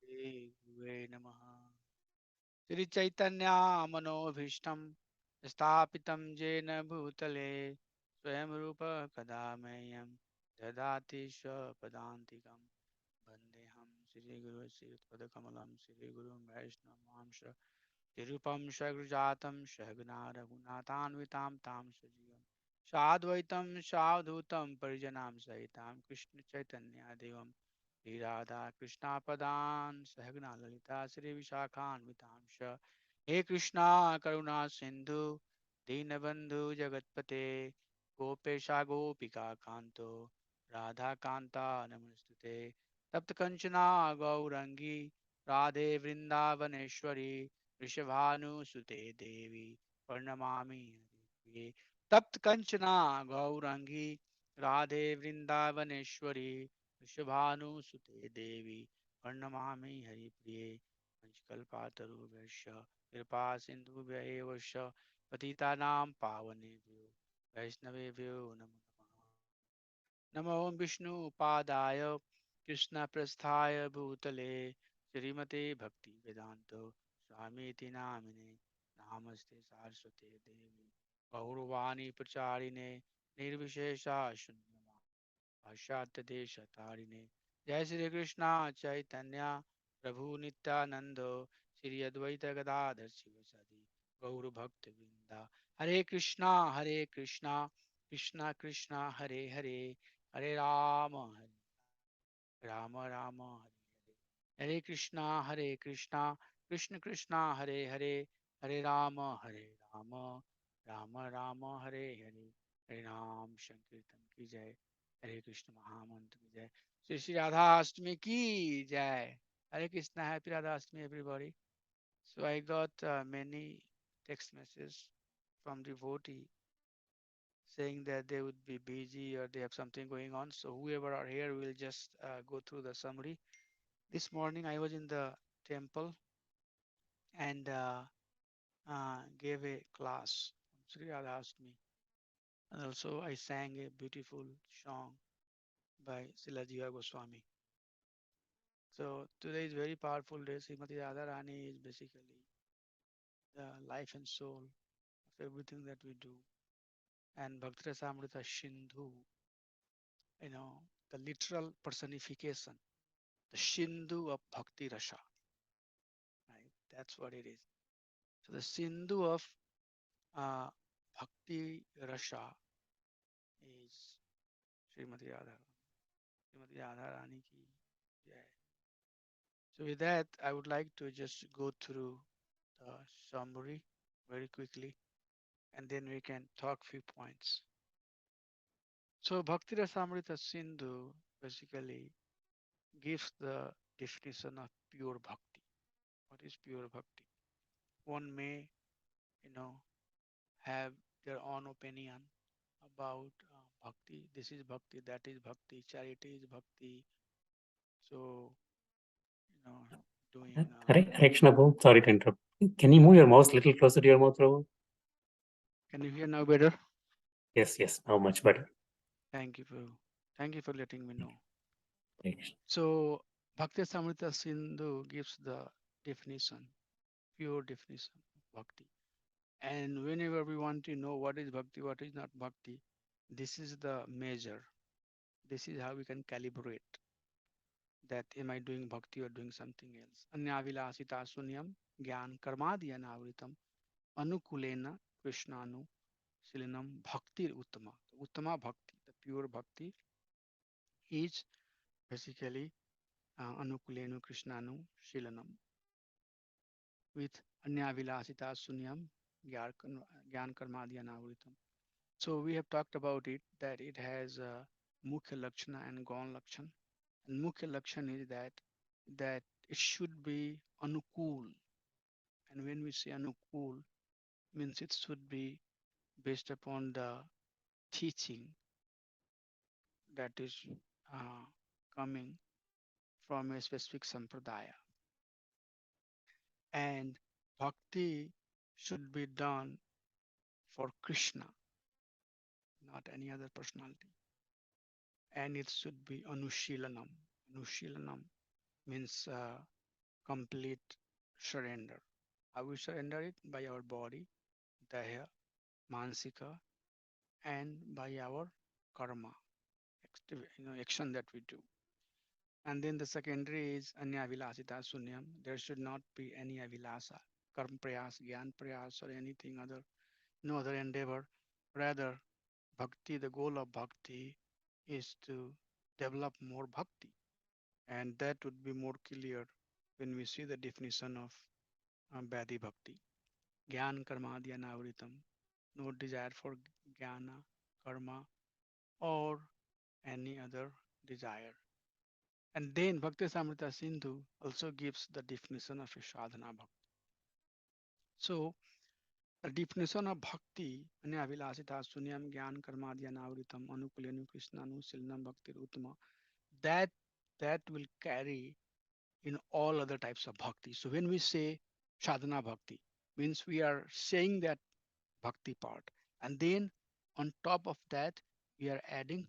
Shri Gurave Namaha. Shri Chaitanya Manobhishtam Stapitam Jena Bhutale Swayam Rupa Kadamayam Dadati Padantikam Vandeham Shri Guru Shri Padakamalam Shri Guru Vaishnavamsha Tirupam Shagrajatam Shagna Raghunatanvitam Tam Sajivam Sadvaitam Sadhutam Parijanam Sahitam Krishna Chaitanya Devam Shri Radha Krishna Padan Sahagna Lalita Shri Vishakhan Vitamsha He Krishna Karuna Sindhu Dinabandhu Jagatpate Gopesha Gopika Kanto Radha Kanta Namastute Tapt Kanchana Gaurangi Radhe Vrindavaneshwari Rishabhanu Sute Devi Purnamami Haripriye Tapt Kanchana Gaurangi Radhe Vrindavaneshwari Rishabhanu Sute Devi Purnamami Haripriye Panchkalpataru Vaishya Kripa Sindhu Vyayavasya Patitanam Pavanebhyo Vaishnavebhyo Namo Namo Vishnu Padaya Krishna Prasthaya Bhutale Srimate Bhakti Vedanto Swamiti Namine Namaste Saraswate Devi Gauravani Pracharine Nirvishesha Shunyama Ashatya Desha Tarine Jai Shri Krishna Chaitanya Prabhu Nityanando Shri Advaita Gadadhar Sivasadi Gauru Bhakti Vrinda Hare Krishna Krishna Krishna Hare Hare Hare Rama Rama Rama Hare Hare Hare Krishna Krishna Krishna Hare Hare Hare Rama Rama Rama Hare Hare Hare Ram Sankirtan ki jai Hare Krishna Mahamantra ki jai Shri Shri Radha Ashtami ki jai Hare Krishna. Happy Radha Ashtami everybody. So I got many text messages from devotee saying that they would be busy or they have something going on. So whoever are here will just go through the summary. This morning I was in the temple and gave a class. Sri Radha asked me, and also I sang a beautiful song by Srila Jiva Goswami. So today is very powerful day. Srimati Radharani is basically the life and soul of everything that we do. And Bhakti Rasamrita Sindhu, the literal personification, the Sindhu of Bhakti Rasa, right? That's what it is. So the Sindhu of uh, Bhakti Rasa is Srimati Radha. Srimati Radharani ki jai. So with that, I would like to just go through the summary very quickly, and then we can talk few points. So Bhakti Rasamrita Sindhu basically gives the definition of pure bhakti. What is pure bhakti? One may, you know, have their own opinion about bhakti. This is bhakti, that is bhakti, charity is bhakti. So, you know, doing. Hare Krishna, Prabhu. Sorry to interrupt. Can you move your mouse a little closer to your mouth, Prabhu? Can you hear now better? Yes, now much better. Thank you for letting me know. Hare Krishna. So Bhakti Samrita Sindhu gives the definition, pure definition of bhakti. And whenever we want to know what is bhakti, what is not bhakti, this is the measure. This is how we can calibrate that am I doing bhakti or doing something else. Anyavilasita sunyam gyan karmadi anavritam anukulena krishnanu silinam bhakti uttama. Uttama bhakti, the pure bhakti is basically anukulenu krishnanu shilanam with anyavilasita sunyam gyan karmadi anavritam. So we have talked about it that it has mukhya lakshana and gaun lakshana. And mukhya lakshana is that it should be anukul. And when we say anukul, means it should be based upon the teaching that is uh, coming from a specific sampradaya. And bhakti should be done for Krishna, not any other personality. And it should be anushilanam. Anushilanam means complete surrender. How we surrender it? By our body, daya, mansika, and by our karma, action that we do. And then the secondary is anya vilasita sunyam. There should not be any avilasa, karma prayas, gyan prayas, or anything other, no other endeavor. Rather, bhakti, the goal of bhakti is to develop more bhakti. And that would be more clear when we see the definition of Bhadi Bhakti. Gyan karmadya navritam. No desire for jnana, karma, or any other desire. And then Bhakti Samrita Sindhu also gives the definition of a sadhana bhakti. So the definition of bhakti, anya vilasita sunyam gyan karmadya navritam anukulenu krishnanu silnam bhakti uttama, that that will carry in all other types of bhakti. So when we say sadhana bhakti, means we are saying that bhakti part, and then on top of that we are adding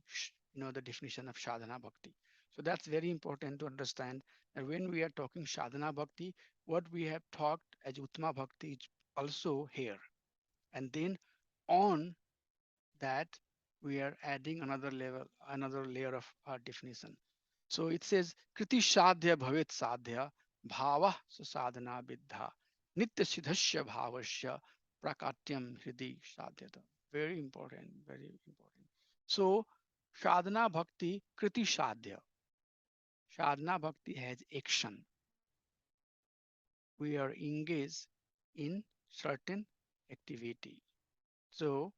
the definition of sadhana bhakti. So that's very important to understand that when we are talking sadhana bhakti, what we have talked as uttama bhakti is also here, and then on that we are adding another level, another layer of definition. So it says kriti sadhya bhavet sadhya bhava sadhana viddha nitya siddhasya bhavasya prakatyam hridi sadhyata. Very important, very important. So sadhana bhakti kriti sadhya. Sadhana bhakti has action. We are engaged in certain activity. So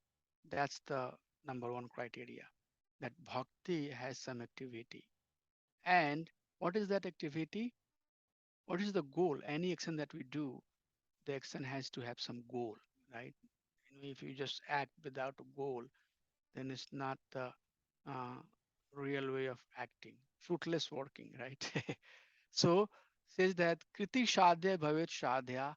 that's the number one criteria, that bhakti has some activity. And what is that activity? What is the goal? Any action that we do, the action has to have some goal, right? If you just act without a goal, then it's not the uh, real way of acting. Fruitless working, right? So says that kriti shadya bhavet shadya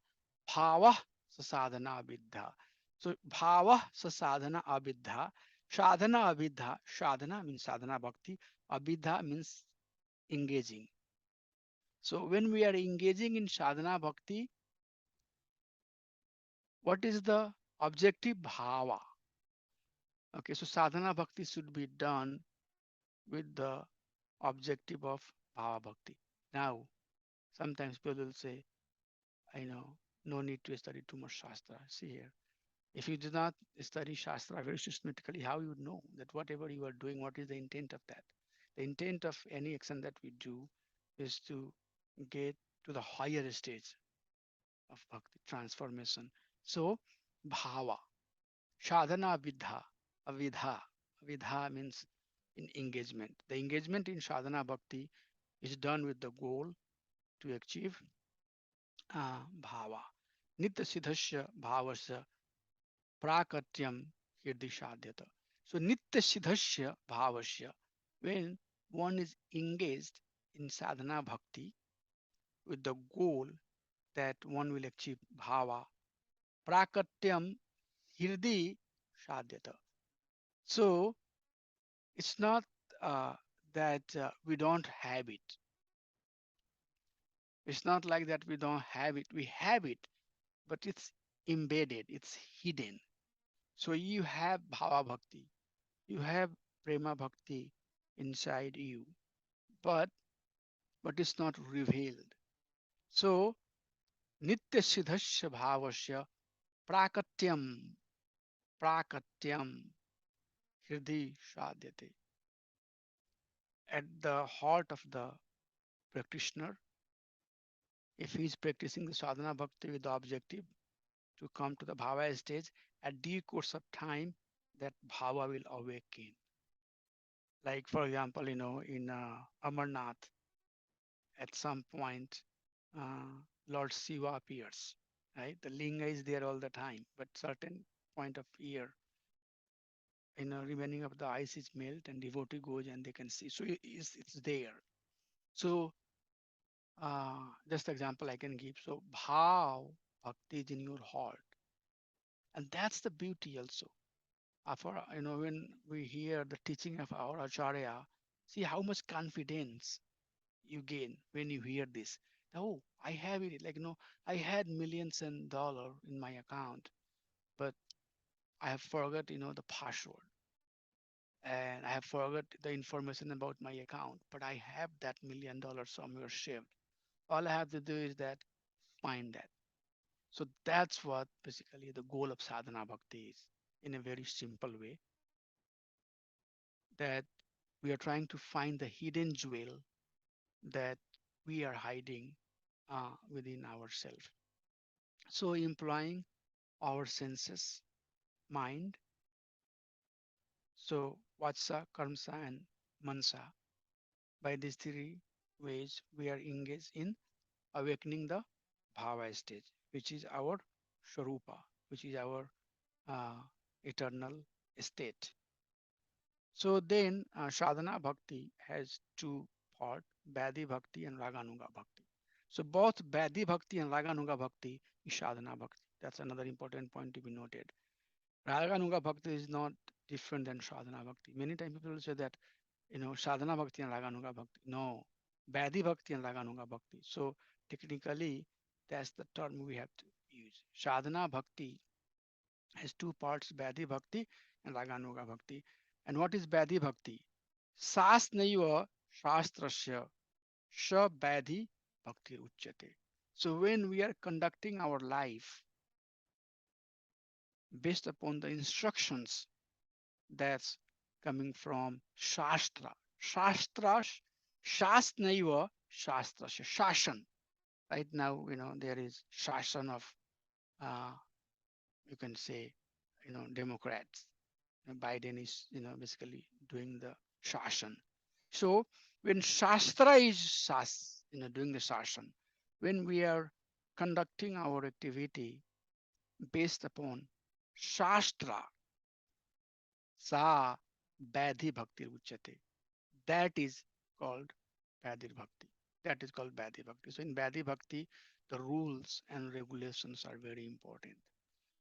bhava sasadhana abidha. So bhava sasadhana abidha. Sadhana abidha. Sadhana means sadhana bhakti. Abidha means engaging. So when we are engaging in sadhana bhakti, what is the objective? Bhava. Okay, so sadhana bhakti should be done with the objective of bhava bhakti. Now, sometimes people will say, I know, no need to study too much shastra. See here, if you do not study shastra very systematically, how you would know that whatever you are doing, what is the intent of that? The intent of any action that we do is to get to the higher stage of bhakti transformation. So, bhava, sadhana vidha, avidha. Avidha means in engagement. The engagement in sadhana bhakti is done with the goal to achieve bhava. Nitya siddhasya bhavasya prakatyam hirdishadhyata. So nitya siddhasya bhavasya, when one is engaged in sadhana bhakti with the goal that one will achieve bhava, prakatyam hirdi sadhyata. So it's not that we don't have it. It's not like that we don't have it. We have it, but it's embedded, it's hidden. So you have bhava bhakti, you have prema bhakti inside you, but it's not revealed. So nitya siddhasya bhavasya prakatyam prakatyam hridi sadhyate. At the heart of the practitioner, if he is practicing the sadhana bhakti with the objective to come to the bhava stage, at due course of time, that bhava will awaken. Like for example, in Amarnath, at some point, Lord Shiva appears, right? The linga is there all the time, but certain point of year, remaining of the ice is melt and devotee goes and they can see. So it's there. So just example I can give. So bhav bhakti is in your heart, and that's the beauty also. For when we hear the teaching of our acharya, see how much confidence you gain when you hear this. Oh, I have it. Like, I had millions and dollar in my account, but I have forgot, the password, and I have forgot the information about my account, but I have that $1 million somewhere saved. All I have to do is that find that. So that's what basically the goal of sadhana bhakti is, in a very simple way, that we are trying to find the hidden jewel that we are hiding within ourselves. So employing our senses, mind, so vatsa, karmsa, and mansa. By these three ways, we are engaged in awakening the bhava stage, which is our sharupa, which is our uh, eternal state. So then, sadhana bhakti has two parts: Vadi bhakti and Raganuga bhakti. So both Vadi bhakti and Raganuga bhakti is sadhana bhakti. That's another important point to be noted. Raganuga bhakti is not different than sadhana bhakti. Many times people say that, sadhana bhakti and Raganuga bhakti. No, Vadi bhakti and Raganuga bhakti. So technically, that's the term we have to use. Sadhana bhakti has two parts: Vadi bhakti and Raganuga bhakti. And what is Vadi bhakti? Sasnaiva shastrasya sha Vadi bhakti uchyate. So when we are conducting our life based upon the instructions that's coming from Shastra. Shastra, Shasnaiva, Shastra, Shashan. Right now, there is Shashan of, uh, you can say, Democrats. Biden is, basically doing the Shashan. So when Shastra is doing the Shashan, when we are conducting our activity based upon Shastra, Sa Badhi Bhakti Uchyate. That is called Badhi Bhakti. That is called Badhi Bhakti. So in Badhi Bhakti, the rules and regulations are very important.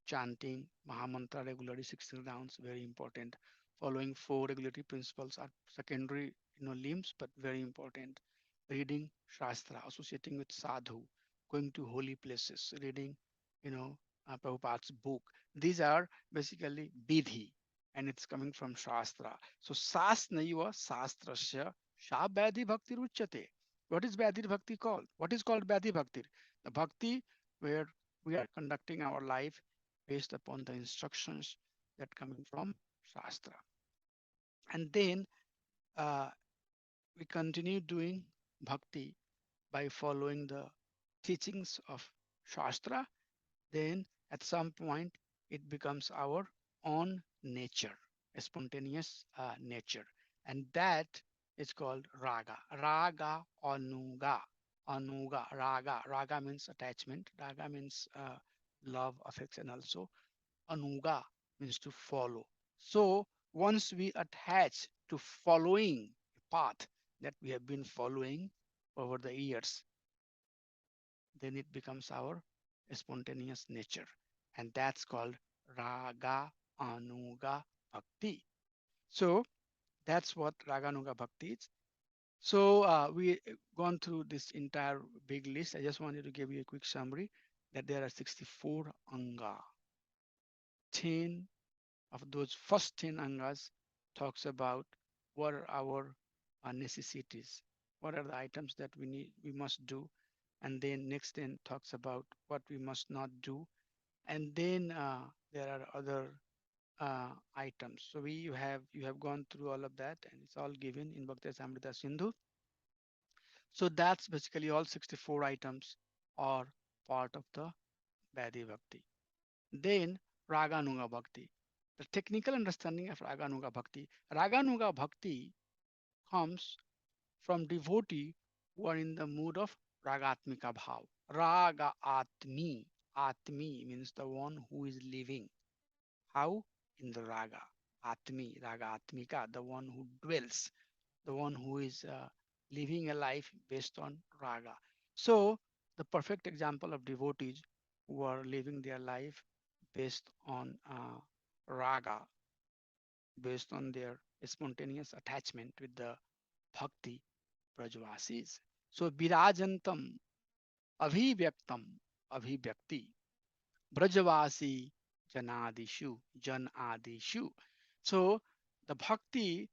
Chanting Mahamantra regularly 16 rounds, very important. Following four regulatory principles are secondary, limbs, but very important. Reading Shastra, associating with sadhu, going to holy places, reading, Prabhupada's book. These are basically vidhi, and it's coming from Shastra. So Sasnaiva Sastrasya Sha Badhi Bhakti Ruchyate. What is Badhi Bhakti called? What is called Badhi Bhakti? The Bhakti where we are conducting our life based upon the instructions that coming from Shastra. And then uh, we continue doing bhakti by following the teachings of Shastra. Then at some point it becomes our own nature, a spontaneous nature. And that is called raga. Raga anuga. Anuga, raga. Raga means attachment. Raga means love, affection also. Anuga means to follow. So once we attach to following a path that we have been following over the years, then it becomes our spontaneous nature. And that's called Raga Anuga Bhakti. So that's what Raganuga Bhakti is. So we gone through this entire big list. I just wanted to give you a quick summary that there are 64 anga. 10 of those first 10 angas talks about what are our necessities, what are the items that we must do, and then next 10 talks about what we must not do, and then there are other items. So you have gone through all of that, and it's all given in Bhakti Samrita Sindhu. So that's basically all 64 items are part of the Vadi Bhakti. Then Raganuga Bhakti. The technical understanding of Raganuga Bhakti. Raganuga Bhakti comes from devotee who are in the mood of Ragatmika Bhav. Raga Atmi. Atmi means the one who is living. How? In the Raga. Atmi, Raga Atmika, the one who dwells, the one who is living a life based on Raga. So the perfect example of devotees who are living their life based on Raga, based on their spontaneous attachment with the Bhakti Brajvasis. So Virajantam, अभिव्यक्तम, अभिव्यक्ति, ब्रजवासी janadishu, janadishu. So the bhakti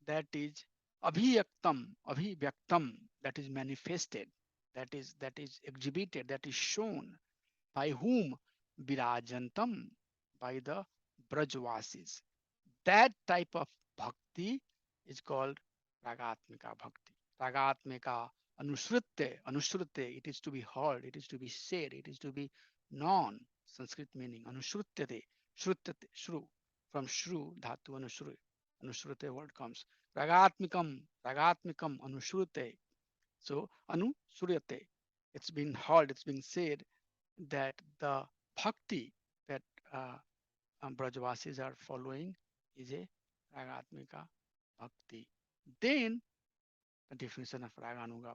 that is abhiyaktam, abhivyaktam, that is manifested, that is exhibited, that is shown by whom? Virajantam, by the brajvasis. That type of bhakti is called Ragatmika bhakti. Ragatmika anusrute, anusrute, it is to be heard, it is to be said, it is to be known. Sanskrit meaning anusrutyate, shrutyate, shru, from shru, dhatu anusru, anusrute word comes. Ragatmikam, ragatmikam anusrute. So anusuryate, it's been heard, it's been said that the bhakti that Brajvasis are following is a Ragatmika Bhakti. Then the definition of Raganuga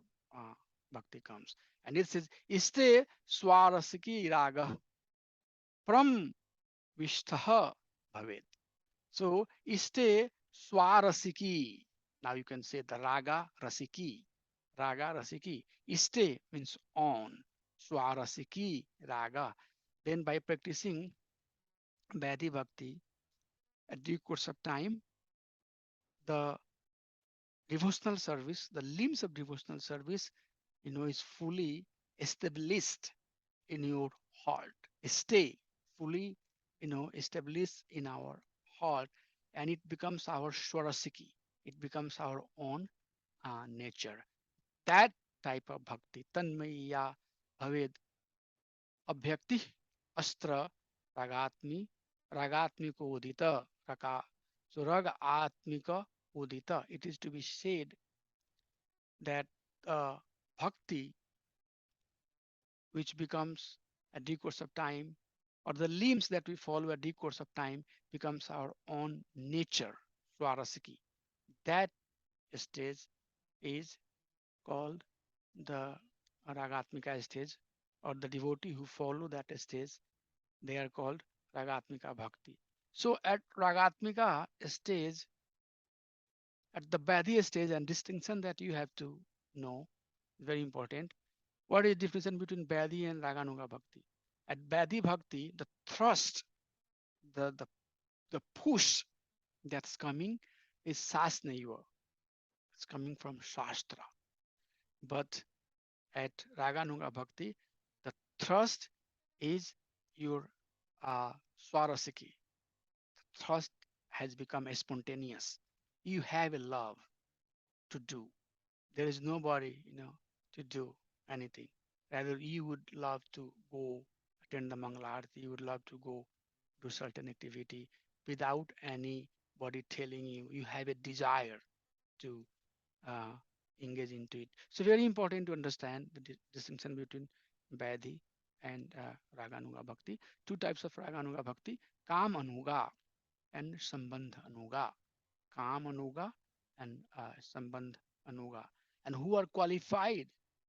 Bhakti comes. And it says, Iste Swarasiki Raga Pram Vishtaha Bhavet. So, Iste Swarasiki. Now you can say the Raga Rasiki. Raga Rasiki. Iste means on. Swarasiki Raga. Then by practicing Bhakti Bhakti at due course of time, the devotional service, the limbs of devotional service, is fully established in your heart. Stay fully, established in our heart, and it becomes our swarasiki. It becomes our own nature. That type of bhakti, tanmaya bhaved abhyakti astra ragatmi ragatmiko udita raka. So raga atmika udita. It is to be said that bhakti, which becomes at due course of time, or the limbs that we follow at due course of time, becomes our own nature, swarasiki. That stage is called the Ragatmika stage, or the devotee who follow that stage, they are called Ragatmika Bhakti. So at Ragatmika stage, at the Badhi stage, and distinction that you have to know, very important. What is the difference between Badhi and Raganuga Bhakti? At Badhi Bhakti, the thrust, the, the, the push that's coming is Sasnaiva. It's coming from Shastra. But at Raganuga Bhakti, the thrust is your Swarasiki. The thrust has become spontaneous. You have a love to do. There is nobody, to do anything. Rather, you would love to go attend the Mangalarti, you would love to go do certain activity without anybody telling you. You have a desire to uh, engage into it. So very important to understand the distinction between Vaidhi and Raganuga Bhakti. Two types of Raganuga Bhakti, Kam Anuga and Sambandh Anuga. Kam Anuga and Sambandh Anuga. And who are qualified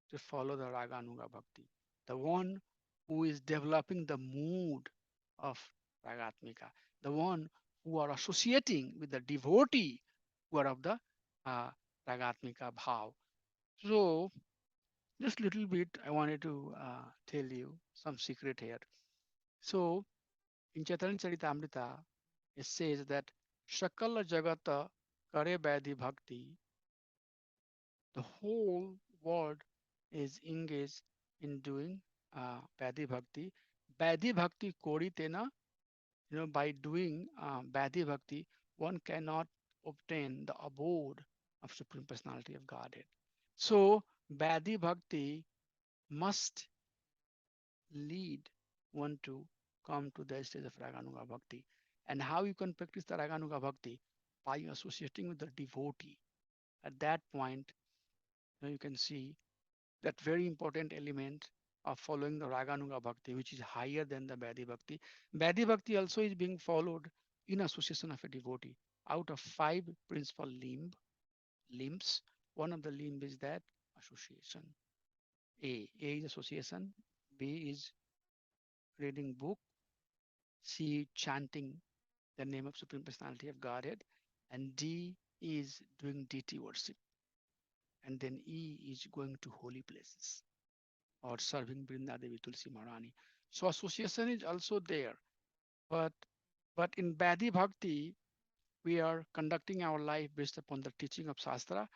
to follow the Raganuga Bhakti? The one who is developing the mood of Ragatmika, the one who are associating with the devotee who are of the uh, Ragatmika Bhav. So, just little bit, I wanted to tell you some secret here. So, in Chaitanya Charitamrita, it says that Shakala Jagata Kare Vaidhi Bhakti, the whole world is engaged in doing Vaidhi Bhakti. Vaidhi Bhakti Koritena, by doing Vaidhi Bhakti, one cannot obtain the abode of Supreme Personality of Godhead. So, Vaidhi Bhakti must lead one to come to the stage of Raganuga Bhakti. And how you can practice the Raganuga Bhakti? By associating with the devotee. At that point, you can see that very important element of following the Raganuga Bhakti, which is higher than the Vaidhi Bhakti. Vaidhi Bhakti also is being followed in association of a devotee. Out of five principal limbs, one of the limb is that association. A is association, B is reading book, C chanting the name of Supreme Personality of Godhead, and D is doing deity worship, and then E is going to holy places. or serving Brinda Devi Tulsi Maharani. So association is also there. But in Badi Bhakti, we are conducting our life based upon the teaching of Shastra.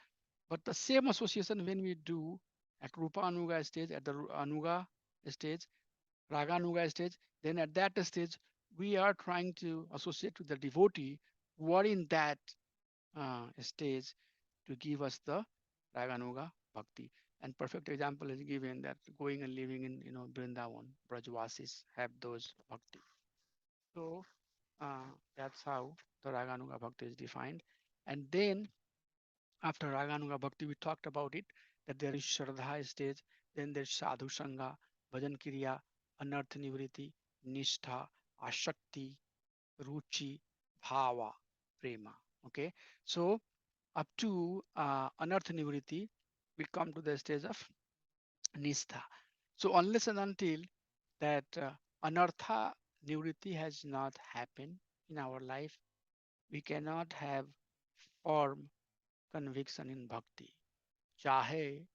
But the same association when we do at Rupa Anuga stage, at the Anuga stage, Raga Anuga stage, then at that stage, we are trying to associate with the devotee who are in that stage to give us the Raganuga Bhakti. And perfect example is given that going and living in Vrindavan, Brajvasis have those Bhakti. So that's how the Raganuga Bhakti is defined. And then after Raganuga Bhakti, we talked about it that there is Shraddha stage, then there's Sadhu Sangha, Bhajan Kriya, Anartha Nivriti, Nishtha, Ashakti, Ruchi, Bhava, Prema. Okay, so up to Anartha Nivriti, we come to the stage of Nistha. So unless and until that Anartha Nivriti has not happened in our life, we cannot have firm conviction in bhakti. Chahe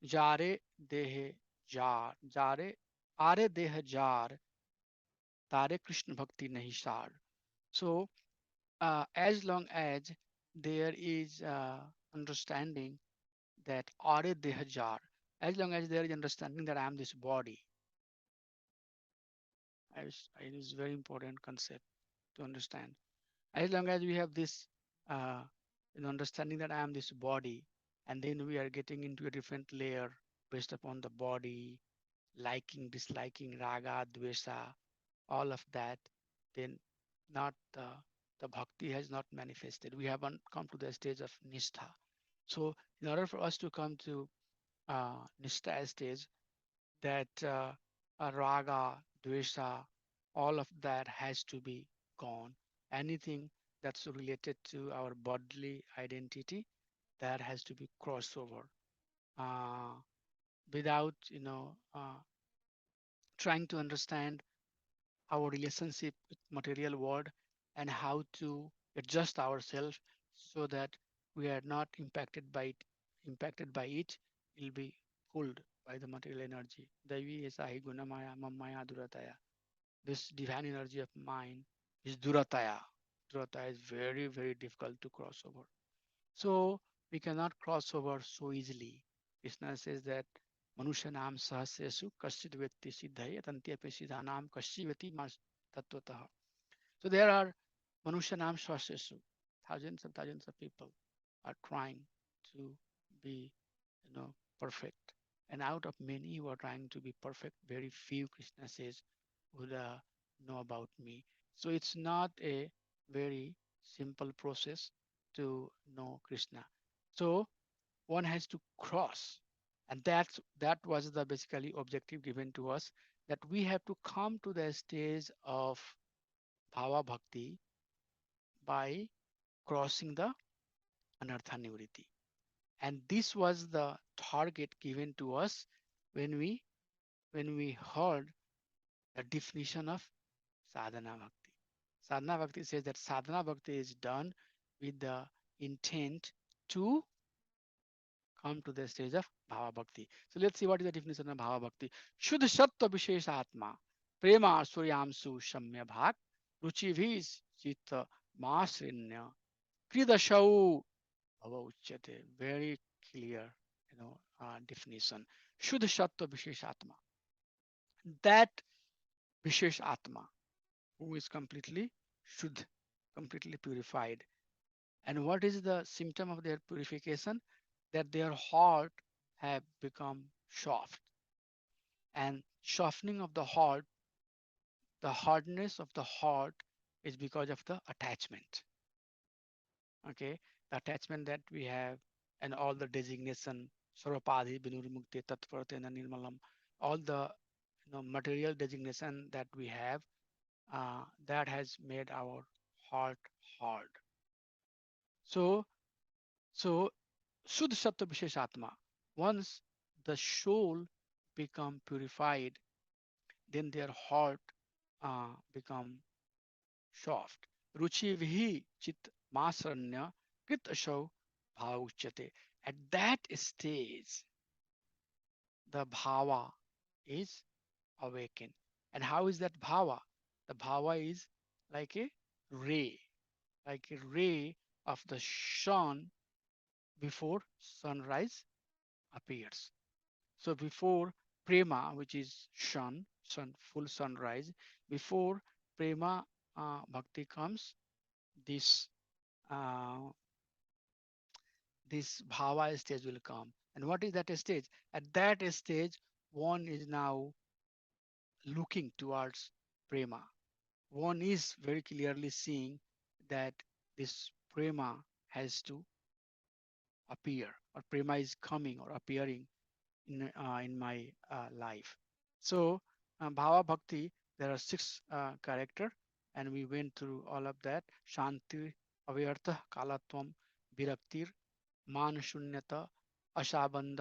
jare dehe jar, jare are deha jar, tare Krishna bhakti nahi sar. So as long as there is understanding that are deha jar, as long as there is understanding that I am this body, it is very important concept to understand. As long as we have this uh, understanding that I am this body, and then we are getting into a different layer based upon the body, liking, disliking, raga, dvesa, all of that, then not the bhakti has not manifested. We haven't come to the stage of nishtha. So in order for us to come to nishtha stage, that raga, dvesa, all of that has to be gone. Anything that's related to our bodily identity, that has to be crossed over. Uh, Without trying to understand our relationship with material world and how to adjust ourselves so that we are not impacted by it will be pulled by the material energy. Daivi esa hi gunamaya mamaya durataya. This divine energy of mine is durataya. Durataya is very, very difficult to cross over. So we cannot cross over so easily. Krishna says that Manushanam sahasresu kaschid vetti siddhaya tantyapi siddhanam kaschivati mas tattvataha. So there are Manushanam sahasresu. Thousands of people are trying to be, perfect. And out of many who are trying to be perfect, very few, Krishna says, would know about me. So it's not a very simple process to know Krishna. So one has to cross, and that was the basically objective given to us, that we have to come to the stage of bhava bhakti by crossing the anartha nivriti. And this was the target given to us when we heard the definition of sadhana bhakti. Sadhana bhakti says that sadhana bhakti is done with the intent to come to the stage of bhava bhakti. So let's see what is the definition of bhava bhakti. Shuddha sattva vishesha atma, prema suryamsu shamya bhak, ruchi vis chitta masrinya, kridashau bhava uchyate. Very clear, definition. Shuddha sattva vishesha atma. That vishesh atma who is completely shuddh, completely purified. And what is the symptom of their purification? That their heart have become soft. And softening of the hardness of the heart is because of the attachment. Okay, the attachment that we have and all the designation, Swaropadhi, Binurmukti, Tatparatena Nirmalam, all the material designation that we have, that has made our heart hard. So, so Shuddha Sattva Vishesh Atma. Once the soul become purified, then their heart become soft. Ruchi Vihi Chit Masranya Krit Asho Bhava Uchyate. At that stage, the bhava is awakened. And how is that bhava? The bhava is like a ray, like a ray of the sun before sunrise appears. So before prema, which is full sunrise, before prema bhakti comes, this uh, this bhava stage will come. And what is that stage? At that stage, one is now looking towards prema. One is very clearly seeing that this prema has to appear, or prema is coming or appearing in my life. So bhava bhakti, there are six character, and we went through all of that. Shanti, avyartha, kalatvam, viraktir, मान शून्यता अशाबंध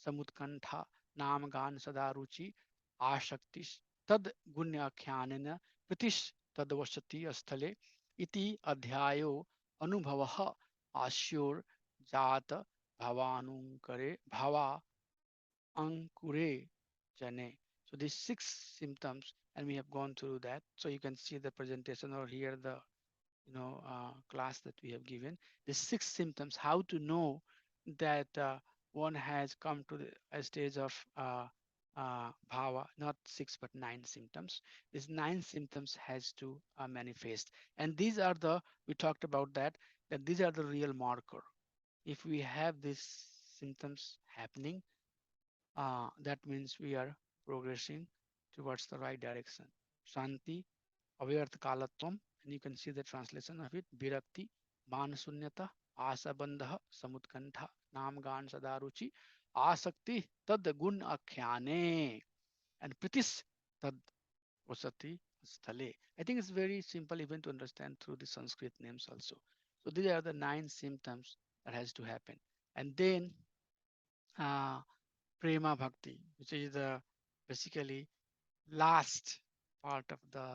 समुत्कंठा नाम गान सदा रुचि आशक्ति तद गुण्याख्यान प्रतिश तदवसति स्थले इति अध्यायो अनुभव आस्योर जात भवानुकरे भवा ankure jane. So these six symptoms, and we have gone through that. So you can see the presentation or hear the class that we have given. The six symptoms, how to know that one has come to a stage of bhava, not six but nine symptoms. These nine symptoms has to manifest, and these are the, we talked about that these are the real marker. If we have these symptoms happening, that means we are progressing towards the right direction. Shanti, avyarth kalatvam, and you can see the translation of it. Virakti, manasunyata, asabandha, samutkantha, namgan sadaruchi, asakti, tad gun akhyane, and pritis tad vasati sthale. I think it's very simple even to understand through the Sanskrit names also. So these are the nine symptoms that has to happen. And then uh, Prema Bhakti, which is the basically last part of the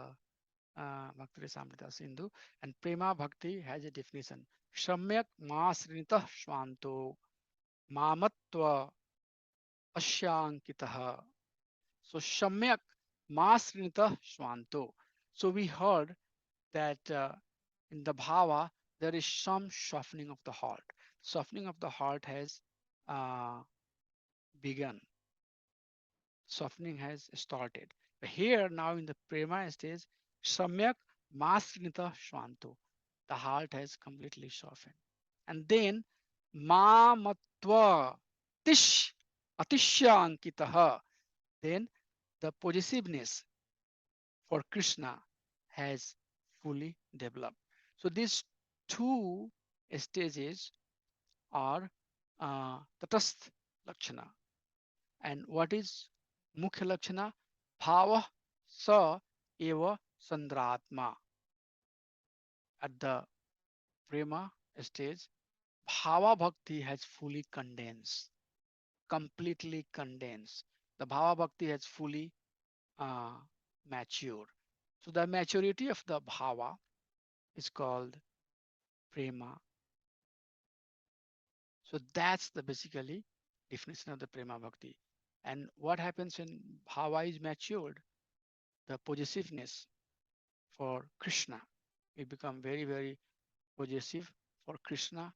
Bhakti Rasamrita Sindhu. And Prema Bhakti has a definition. Shamyak masrinita swanto mamatva asyankitaha. So Shamyak masrinita swanto. So we heard that in the bhava there is some softening of the heart. Softening of the heart has uh, begun, softening has started. But here now in the prema stage, samyak masrinita shvanto, the heart has completely softened. And then mamatva tish atishyankitaha, then the possessiveness for Krishna has fully developed. So these two stages are tatastha lakshana. And what is mukhya lakshana? Bhava sa eva sandratma. At the prema stage, bhava bhakti has fully condensed, completely condensed. The bhava bhakti has fully uh, matured. So the maturity of the bhava is called prema. So that's the basically definition of the prema bhakti. And what happens when bhava is matured? The possessiveness for Krishna. We become very, very possessive for Krishna,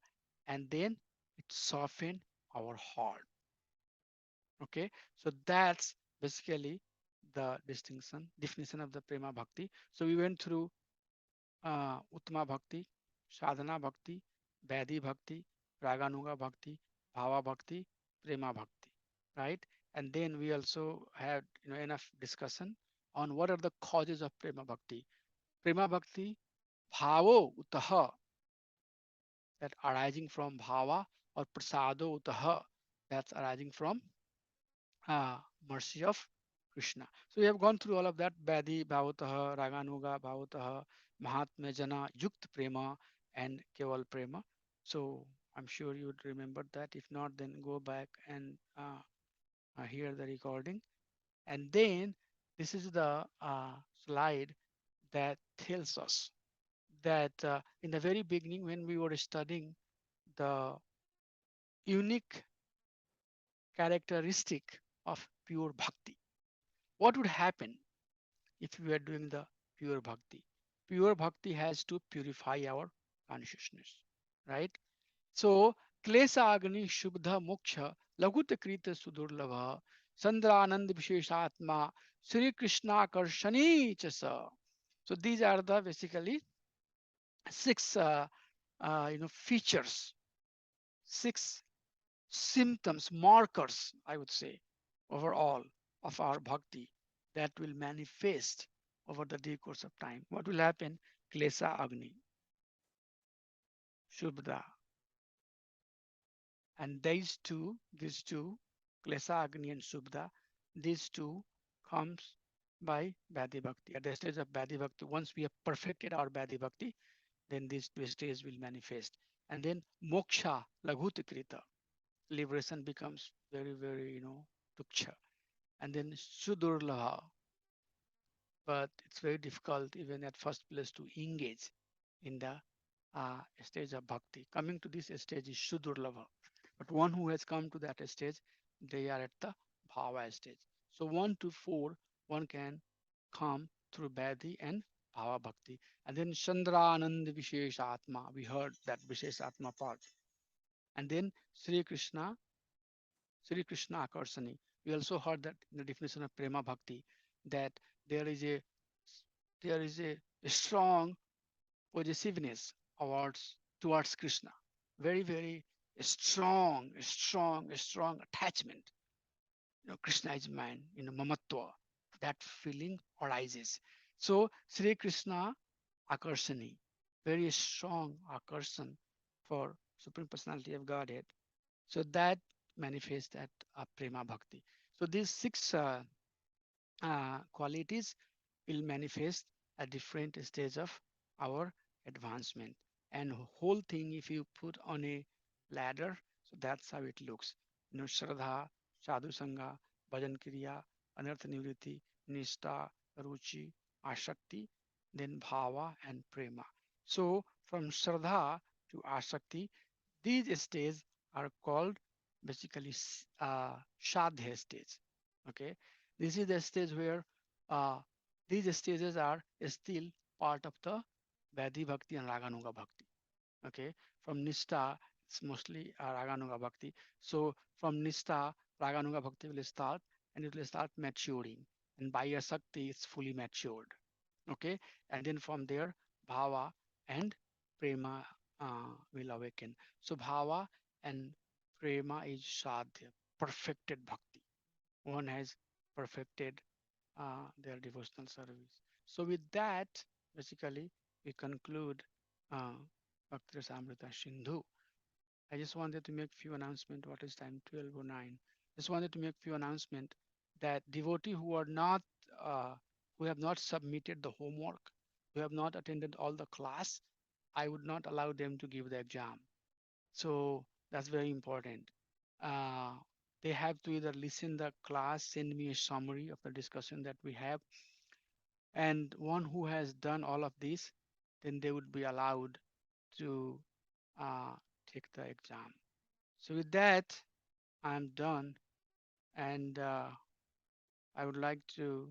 and then it soften our heart. Okay, so that's basically the distinction definition of the prema bhakti. So we went through uttama bhakti, sadhana bhakti, vaidhi bhakti, raganuga bhakti, bhava bhakti, prema bhakti, right? And then we also had enough discussion on what are the causes of prema bhakti. Prema bhakti bhavo utaha, that arising from bhava, or prasado utaha, that's arising from uh, mercy of Krishna. So we have gone through all of that. Badi bhavataha, raganuga bhavataha, mahatmya jana yukt prema, and keval prema. So I'm sure you would remember that. If not, then go back and hear the recording. And then this is the slide that tells us that in the very beginning, when we were studying the unique characteristic of pure bhakti, What would happen if we are doing the pure bhakti? Pure bhakti has to purify our consciousness, right? So, klesa agni shubdha moksha lagut krita sudurlabha sandranand visheshatma Sri Krishna karshani chasa. So these are the basically six features, six symptoms, markers, I would say, overall of our bhakti that will manifest over the due course of time. What will happen? Klesa Agni, Shubda, and these two, Klesa Agni and Shubda, these two comes by Bhadi Bhakti. At the stage of Bhadi Bhakti, once we have perfected our Bhadi Bhakti, then these two stages will manifest. And then Moksha, Laghuti Krita, liberation becomes very, very, tuksha. And then Sudurlaha, but it's very difficult even at first place to engage in the stage of bhakti. Coming to this stage is Sudurlava. But one who has come to that stage, they are at the Bhava stage. So 1 to 4, one can come through Bhadi and Bhava Bhakti. And then Chandranand Vishesha Atma, we heard that Vishesha Atma part. And then Sri Krishna Akarsani. We also heard that in the definition of Prema Bhakti, that there is a there is a strong possessiveness towards Krishna. Very, very strong attachment. Krishna is mine, mamatva. That feeling arises. So Sri Krishna Akarsani, very strong akarsan for Supreme Personality of Godhead. So that manifests at Prema Bhakti. So these six qualities will manifest at different stage of our advancement. And whole thing, if you put on a ladder, so that's how it looks. Shraddha, Sadhu Sangha, Bhajan Kriya, Anartha Nivriti, Nishta, Ruchi, Ashakti, then Bhava and Prema. So from Shraddha to Ashakti, these stages are called basically Shadhya stage. Okay, this is the stage where uh, these stages are still part of the Vaidhi Bhakti and Raganuga Bhakti. Okay, from Nishta, it's mostly Raganuga Bhakti. So from Nishta, Raganuga Bhakti will start and it will start maturing. And by Asakti, it's fully matured. Okay, and then from there, Bhava and Prema will awaken. So Bhava and Prema is Sadhya, perfected Bhakti. One has perfected their devotional service. So with that, basically, we conclude uh, Bhakti Rasamrita Sindhu. I just wanted to make few announcement. What is time? 12:09. Just wanted to make few announcement that devotee who are not, who have not submitted the homework, who have not attended all the class, I would not allow them to give the exam. So that's very important. Uh, they have to either listen the class, send me a summary of the discussion that we have, and one who has done all of this, then they would be allowed to uh, take the exam. So with that, I'm done, and I would like to